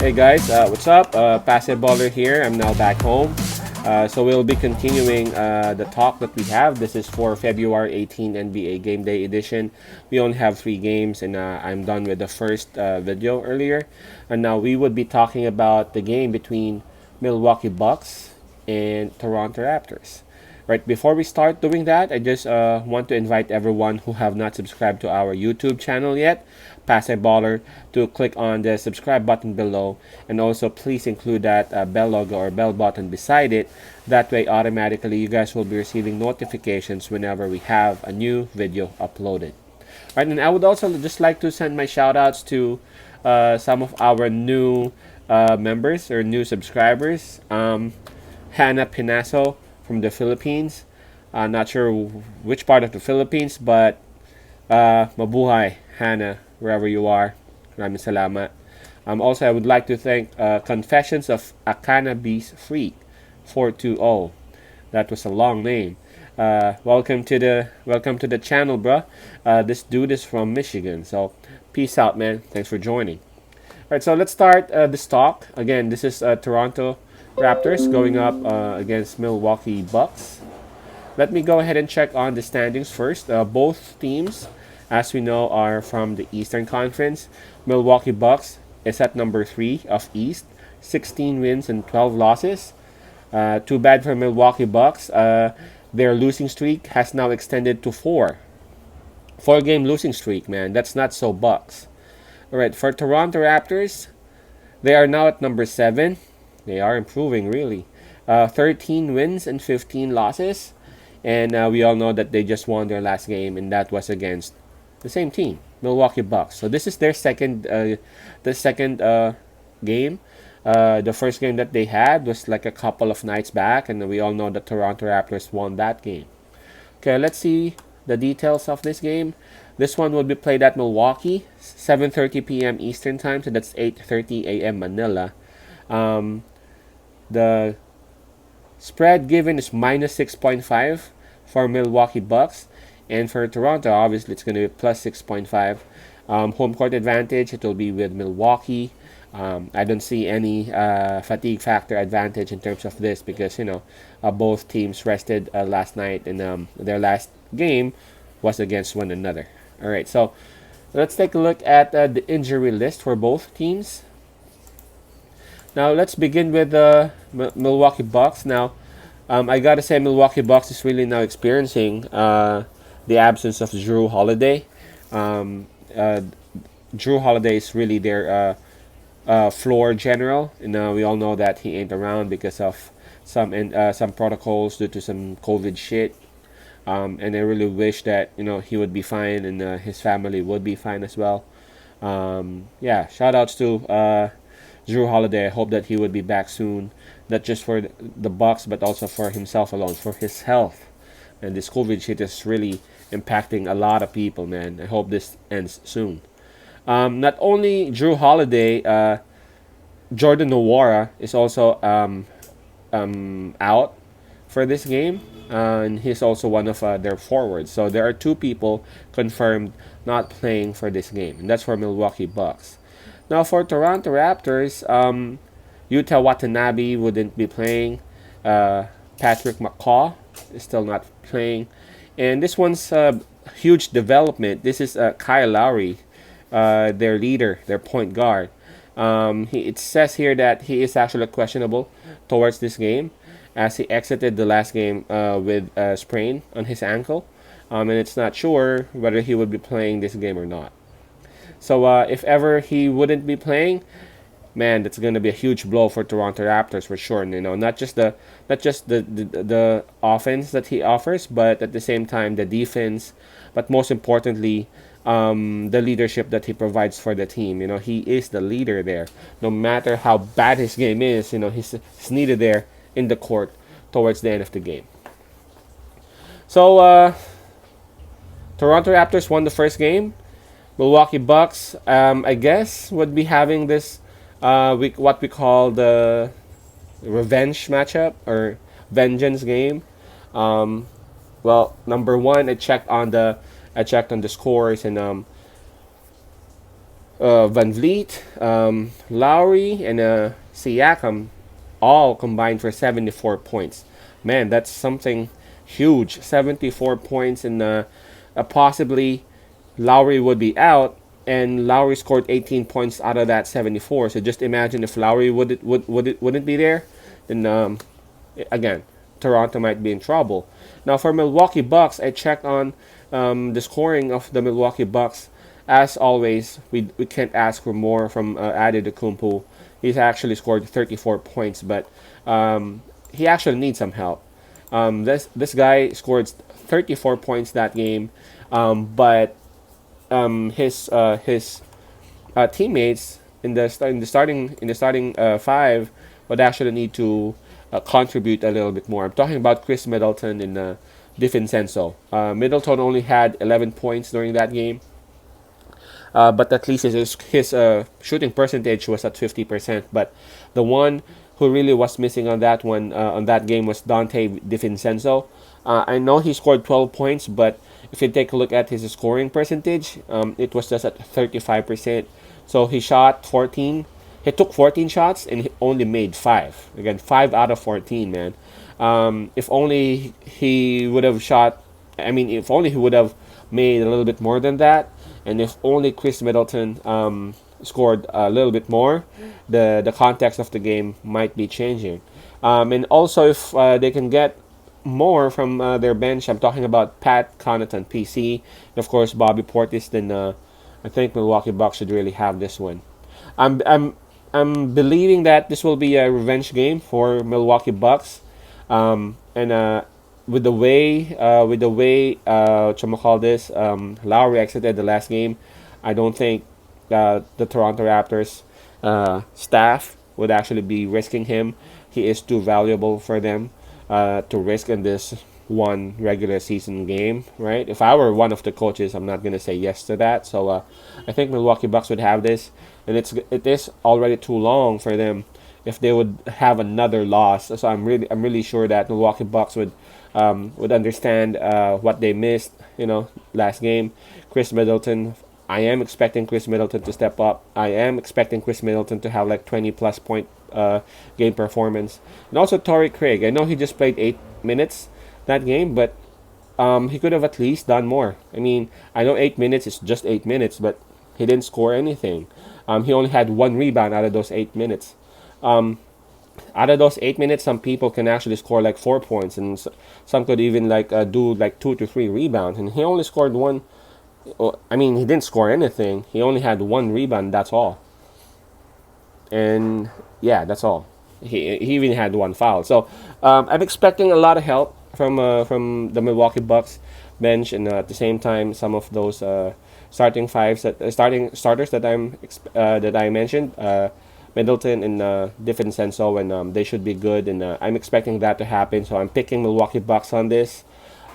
Hey guys, what's up? Passive Baller here. I'm now back home. So we'll be continuing the talk that we have. This is for February 18 NBA Game Day edition. We only have three games, and I'm done with the first video earlier. And now we would be talking about the game between Milwaukee Bucks and Toronto Raptors. Right before we start doing that, I just want to invite everyone who have not subscribed to our YouTube channel yet, Pass a Baller, to click on the subscribe button below, and also please include that bell logo or bell button beside it. That way, automatically, you guys will be receiving notifications whenever we have a new video uploaded. Right, and I would also just like to send my shout outs to some of our new members or new subscribers. Hannah Pinaso from the Philippines. Not sure which part of the Philippines, but mabuhay, Hannah, wherever you are. Maraming salamat. Also, I would like to thank Confessions of a Cannabis Freak 420. That was a long name. Welcome to the channel, bruh. This dude is from Michigan, so peace out, man. Thanks for joining. All right, so let's start this talk. Again, this is Toronto Raptors going up against Milwaukee Bucks. Let me go ahead and check on the standings first. Both teams, as we know, are from the Eastern Conference. Milwaukee Bucks is at number 3 of East, 16 wins and 12 losses. Too bad for Milwaukee Bucks. Their losing streak has now extended to 4. 4-game losing streak, man. That's not so Bucks. All right, for Toronto Raptors, they are now at number 7. They are improving, really. 13 wins and 15 losses. And we all know that they just won their last game, and that was against the same team, Milwaukee Bucks. So this is their second game. The first game that they had was like a couple of nights back, and we all know that Toronto Raptors won that game. Okay, let's see the details of this game. This one will be played at Milwaukee, 7:30 p.m. Eastern Time, so that's 8:30 a.m. Manila. The spread given is minus 6.5 for Milwaukee Bucks, and for Toronto, obviously, it's going to be plus 6.5. Home court advantage, it will be with Milwaukee. I don't see any fatigue factor advantage in terms of this because, both teams rested last night, and their last game was against one another. All right, so let's take a look at the injury list for both teams. Now, let's begin with the Milwaukee Bucks. Now, I gotta say, Milwaukee Bucks is really now experiencing the absence of Drew Holiday. Drew Holiday is really their floor general, and we all know that he ain't around because of some protocols due to some COVID shit. And I really wish that he would be fine, and his family would be fine as well. Yeah, shout outs to Drew Holiday. I hope that he would be back soon, not just for the Bucks but also for himself alone, for his health. And this COVID shit is really impacting a lot of people, man. I hope this ends soon. Not only Drew Holiday, Jordan Nwora is also out for this game, and he's also one of their forwards. So there are 2 people confirmed not playing for this game, and that's for Milwaukee Bucks. Now for Toronto Raptors, Yuta Watanabe wouldn't be playing. Patrick McCaw is still not playing, and this one's a huge development. This is Kyle Lowry, their leader, their point guard. It says here that he is actually questionable towards this game, as he exited the last game with a sprain on his ankle, and it's not sure whether he would be playing this game or not. So if ever he wouldn't be playing, man, that's going to be a huge blow for Toronto Raptors for sure. Not just the offense that he offers, but at the same time the defense, but most importantly, the leadership that he provides for the team. He is the leader there. No matter how bad his game is, he's needed there in the court towards the end of the game. So Toronto Raptors won the first game. Milwaukee Bucks, I guess, would be having this what we call the revenge matchup or vengeance game. Well, number one, I checked on the scores, and Van Vliet, Lowry, and Siakam all combined for 74 points. Man, that's something huge. 74 points, and possibly Lowry would be out, and Lowry scored 18 points out of that 74. So just imagine if Lowry wouldn't be there, then again, Toronto might be in trouble. Now for Milwaukee Bucks, I checked on the scoring of the Milwaukee Bucks. As always, we can't ask for more from Antetokounmpo. He's actually scored 34 points, but he actually needs some help. This guy scored 34 points that game, but his teammates in the starting five would actually need to contribute a little bit more. I'm talking about Chris Middleton and DiVincenzo. Middleton only had 11 points during that game, but at least his shooting percentage was at 50%. But the one who really was missing on that game was Dante DiVincenzo. I know he scored 12 points, but if you take a look at his scoring percentage, it was just at 35%. So he shot 14. He took 14 shots and he only made 5. Again, 5 out of 14, man. If only he would have shot. I mean, if only he would have made a little bit more than that, and if only Chris Middleton scored a little bit more, the context of the game might be changing. And also, if they can get more from their bench, I'm talking about Pat Connaughton, PC, and of course Bobby Portis, then I think Milwaukee Bucks should really have this one. I'm believing that this will be a revenge game for Milwaukee Bucks, and with the way Lowry exited the last game, I don't think the Toronto Raptors staff would actually be risking him. He is too valuable for them to risk in this one regular season game, right? If I were one of the coaches, I'm not gonna say yes to that. So I think Milwaukee Bucks would have this, and it is already too long for them if they would have another loss. So I'm really sure that Milwaukee Bucks would understand what they missed, last game. Chris Middleton. I am expecting Chris Middleton to step up. I am expecting Chris Middleton to have like 20 plus point game performance, and also Torrey Craig. I know he just played 8 minutes that game, but he could have at least done more. I mean, I know 8 minutes is just 8 minutes, but he didn't score anything. He only had 1 rebound out of those 8 minutes. Out of those 8 minutes, some people can actually score like 4 points, and some could even do like 2 to 3 rebounds, and he only scored one. I mean, he didn't score anything. He only had 1 rebound. That's all. And yeah, that's all. He even had 1 foul. So I'm expecting a lot of help from the Milwaukee Bucks bench, and at the same time, some of those starting starters that I mentioned, Middleton and DiVincenzo, and they should be good. And I'm expecting that to happen. So I'm picking Milwaukee Bucks on this,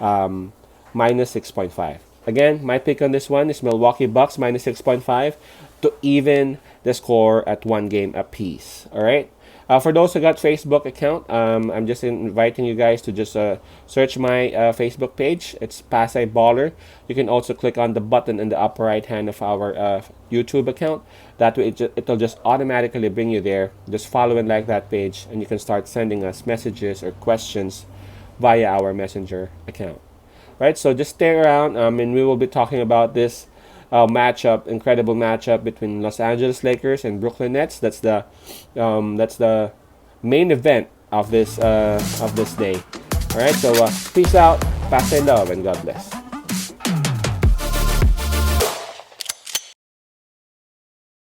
minus 6.5. Again, my pick on this one is Milwaukee Bucks minus 6.5 to even the score at 1 game apiece. All right. For those who got Facebook account, I'm just inviting you guys to just search my Facebook page. It's Pasay Baller. You can also click on the button in the upper right hand of our YouTube account. That way, it'll just automatically bring you there. Just follow and like that page, and you can start sending us messages or questions via our Messenger account. Right, so just stay around, and we will be talking about this incredible matchup between Los Angeles Lakers and Brooklyn Nets. That's the main event of this day. All right, so peace out, pass and love, and God bless.